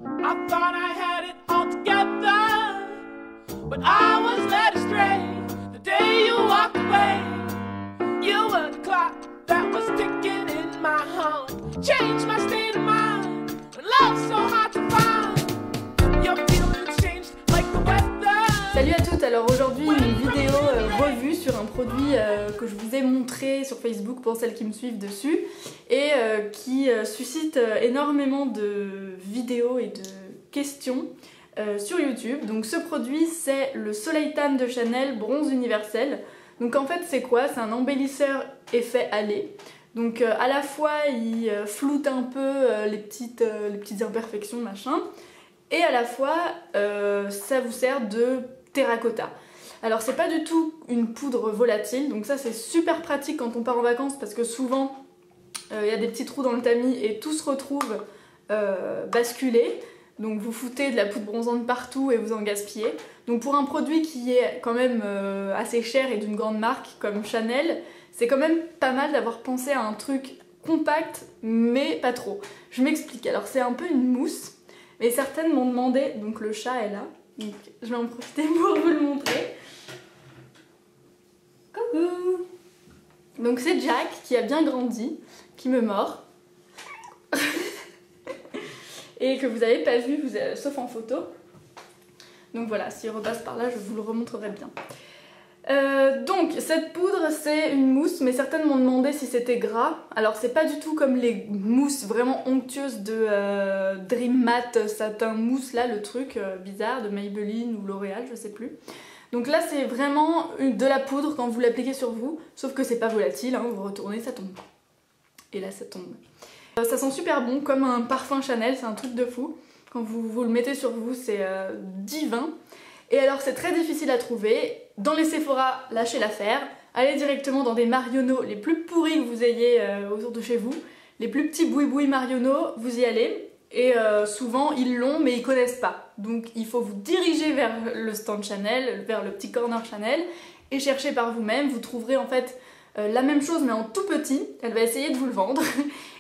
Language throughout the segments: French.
I thought I had it all together, but I was led astray. The day you walked away, you were the clock that was ticking in my heart. Changed my state of mind, when love's so hard to find. Your feelings changed like the weather. Salut à toutes, alors aujourd'hui une vidéo revue sur un produit que je vous ai montré sur Facebook pour celles qui me suivent dessus et qui suscite énormément de vidéos et de questions sur YouTube. Donc ce produit c'est le Soleil Tan de Chanel Bronze Universel. Donc en fait c'est quoi? C'est un embellisseur effet allé. Donc à la fois il floute un peu les petites imperfections machin, et à la fois ça vous sert de terracotta. Alors c'est pas du tout une poudre volatile, donc ça c'est super pratique quand on part en vacances parce que souvent il y a des petits trous dans le tamis et tout se retrouve basculé. Donc vous foutez de la poudre bronzante partout et vous en gaspillez. Donc pour un produit qui est quand même assez cher et d'une grande marque comme Chanel, c'est quand même pas mal d'avoir pensé à un truc compact mais pas trop. Je m'explique, alors c'est un peu une mousse, mais certaines m'ont demandé, donc le chat est là, donc je vais en profiter pour vous le montrer. Coucou! Donc c'est Jack qui a bien grandi, qui me mord. Et que vous n'avez pas vu, sauf en photo. Donc voilà, s'il repasse par là, je vous le remontrerai bien. Donc cette poudre c'est une mousse, mais certaines m'ont demandé si c'était gras. Alors c'est pas du tout comme les mousses vraiment onctueuses de Dream Matte Satin Mousse, là le truc bizarre de Maybelline ou L'Oréal, je sais plus. Donc là c'est vraiment de la poudre quand vous l'appliquez sur vous, sauf que c'est pas volatile, hein, vous retournez, ça tombe. Et là ça tombe. Ça sent super bon, comme un parfum Chanel, c'est un truc de fou. Quand vous le mettez sur vous, c'est divin. Et alors c'est très difficile à trouver. Dans les Sephora, lâchez l'affaire. Allez directement dans des Marionneaux les plus pourris que vous ayez autour de chez vous. Les plus petits boui-boui Marionneaux, vous y allez. Et souvent ils l'ont mais ils connaissent pas. Donc il faut vous diriger vers le stand Chanel, vers le petit corner Chanel et chercher par vous-même. Vous trouverez en fait la même chose mais en tout petit. Elle va essayer de vous le vendre.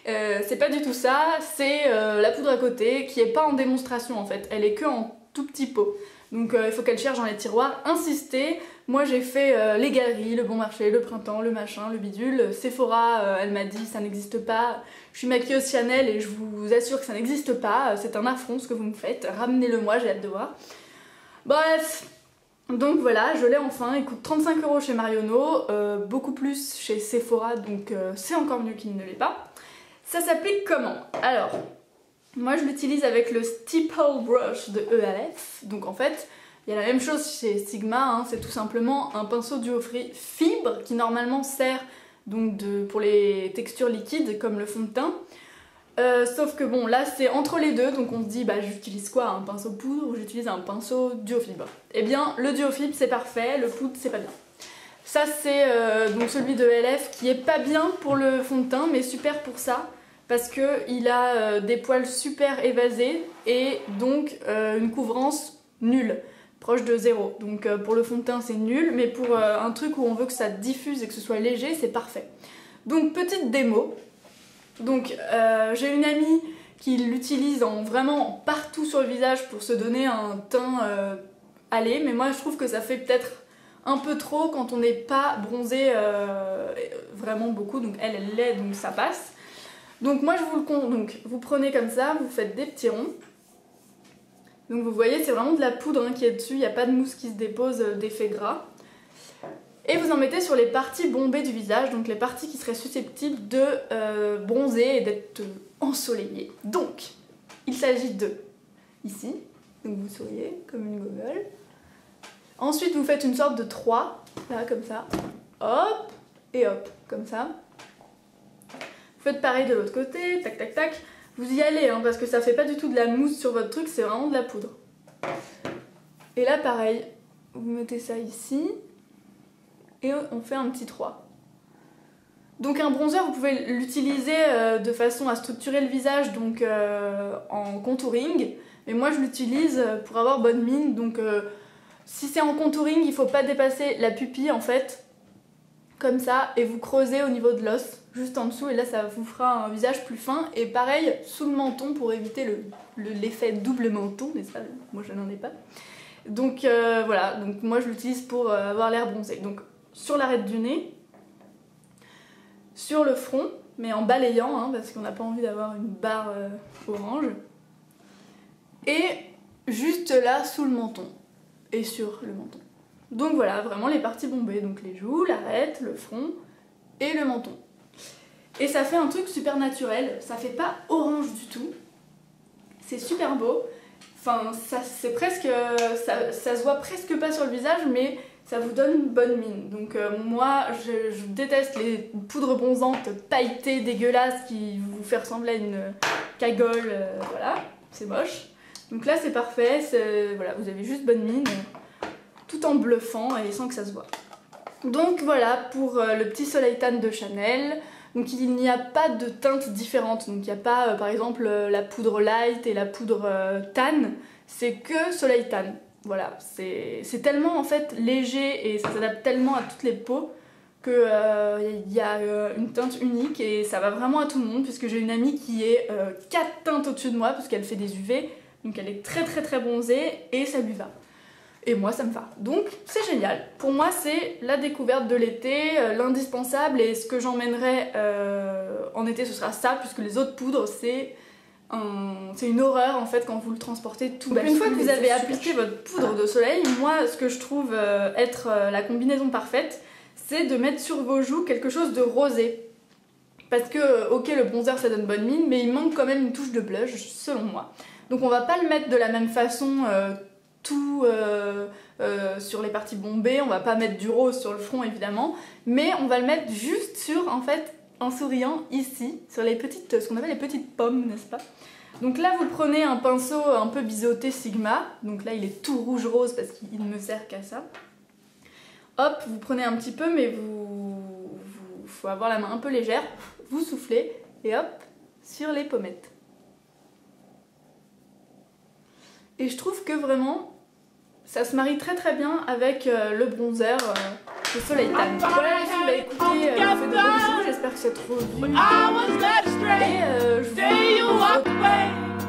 C'est pas du tout ça, c'est la poudre à côté qui est pas en démonstration en fait. Elle est que en tout petit pot. Donc il faut qu'elle cherche dans les tiroirs, insistez. Moi j'ai fait les galeries, le bon marché, le printemps, le machin, le bidule. Sephora, elle m'a dit ça n'existe pas. Je suis maquilleuse Chanel et je vous assure que ça n'existe pas. C'est un affront ce que vous me faites. Ramenez-le moi, j'ai hâte de voir. Bref, donc voilà, je l'ai enfin. Il coûte 35 € chez Marionneaux, beaucoup plus chez Sephora, donc c'est encore mieux qu'il ne l'est pas. Ça s'applique comment? Alors, moi je l'utilise avec le Stipple Brush de ELF. Donc en fait, il y a la même chose chez Sigma, hein, c'est tout simplement un pinceau duo fibre qui normalement sert donc pour les textures liquides comme le fond de teint. Sauf que bon, là c'est entre les deux, donc on se dit bah j'utilise quoi? Un pinceau poudre ou j'utilise un pinceau duo fibre? Eh bien le duo fibre c'est parfait, le poudre c'est pas bien. Ça c'est donc celui de ELF qui est pas bien pour le fond de teint mais super pour ça. Parce qu'il a des poils super évasés et donc une couvrance nulle, proche de 0. Donc pour le fond de teint c'est nul, mais pour un truc où on veut que ça diffuse et que ce soit léger, c'est parfait. Donc petite démo. Donc j'ai une amie qui l'utilise vraiment partout sur le visage pour se donner un teint allé, mais moi je trouve que ça fait peut-être un peu trop quand on n'est pas bronzé vraiment beaucoup, donc elle l'est, donc ça passe. Donc moi je vous le compte, donc vous prenez comme ça, vous faites des petits ronds. Donc vous voyez c'est vraiment de la poudre hein, qui est dessus, il n'y a pas de mousse qui se dépose d'effet gras. Et vous en mettez sur les parties bombées du visage, donc les parties qui seraient susceptibles de bronzer et d'être ensoleillées. Donc il s'agit de ici, donc vous souriez comme une gogole. Ensuite vous faites une sorte de 3, là comme ça, hop, et hop, comme ça. Vous faites pareil de l'autre côté, tac tac tac. Vous y allez hein, parce que ça fait pas du tout de la mousse sur votre truc, c'est vraiment de la poudre. Et là pareil, vous mettez ça ici et on fait un petit 3. Donc un bronzer vous pouvez l'utiliser de façon à structurer le visage donc en contouring. Mais moi je l'utilise pour avoir bonne mine, donc si c'est en contouring il faut pas dépasser la pupille en fait. Comme ça, et vous creusez au niveau de l'os. juste en dessous, et là ça vous fera un visage plus fin. Et pareil, sous le menton pour éviter l'effet double menton, n'est-ce pas? Moi je n'en ai pas. Donc voilà, donc moi je l'utilise pour avoir l'air bronzé. Donc sur l'arête du nez, sur le front, mais en balayant, hein, parce qu'on n'a pas envie d'avoir une barre orange. Et juste là sous le menton, et sur le menton. Donc voilà, vraiment les parties bombées, donc les joues, l'arête, le front et le menton. Et ça fait un truc super naturel, ça fait pas orange du tout. C'est super beau. Enfin, ça se voit presque pas sur le visage, mais ça vous donne une bonne mine. Donc moi, je déteste les poudres bronzantes pailletées, dégueulasses, qui vous fait ressembler à une cagole, voilà, c'est moche. Donc là c'est parfait, voilà, vous avez juste bonne mine, tout en bluffant et sans que ça se voit. Donc voilà pour le petit soleil tan de Chanel. Donc il n'y a pas de teintes différentes, donc il n'y a pas par exemple la poudre light et la poudre tan, c'est que soleil tan. Voilà, c'est tellement en fait léger et ça s'adapte tellement à toutes les peaux qu'il y a une teinte unique et ça va vraiment à tout le monde, puisque j'ai une amie qui est 4 teintes au-dessus de moi parce qu'elle fait des UV, donc elle est très bronzée et ça lui va. Et moi ça me va. Donc c'est génial. Pour moi c'est la découverte de l'été, l'indispensable, et ce que j'emmènerai en été ce sera ça, puisque les autres poudres c'est une horreur en fait quand vous le transportez tout bas. Une fois que vous avez appliqué votre poudre de soleil, moi ce que je trouve être la combinaison parfaite, c'est de mettre sur vos joues quelque chose de rosé. Parce que ok, le bronzer ça donne bonne mine, mais il manque quand même une touche de blush selon moi. Donc on va pas le mettre de la même façon tout sur les parties bombées, on va pas mettre du rose sur le front évidemment, mais on va le mettre juste sur, en fait, en souriant ici, sur les petites, ce qu'on appelle les petites pommes, n'est-ce pas? Donc là vous prenez un pinceau un peu biseauté Sigma, donc là il est tout rouge rose parce qu'il ne me sert qu'à ça. Hop, vous prenez un petit peu, mais faut avoir la main un peu légère, vous soufflez et hop, sur les pommettes. Et je trouve que vraiment, ça se marie très bien avec le bronzer, le soleil tan. Voilà les filles, bah écoutez, je vous fais de gros bisous, j'espère que cette revue et je vous retrouve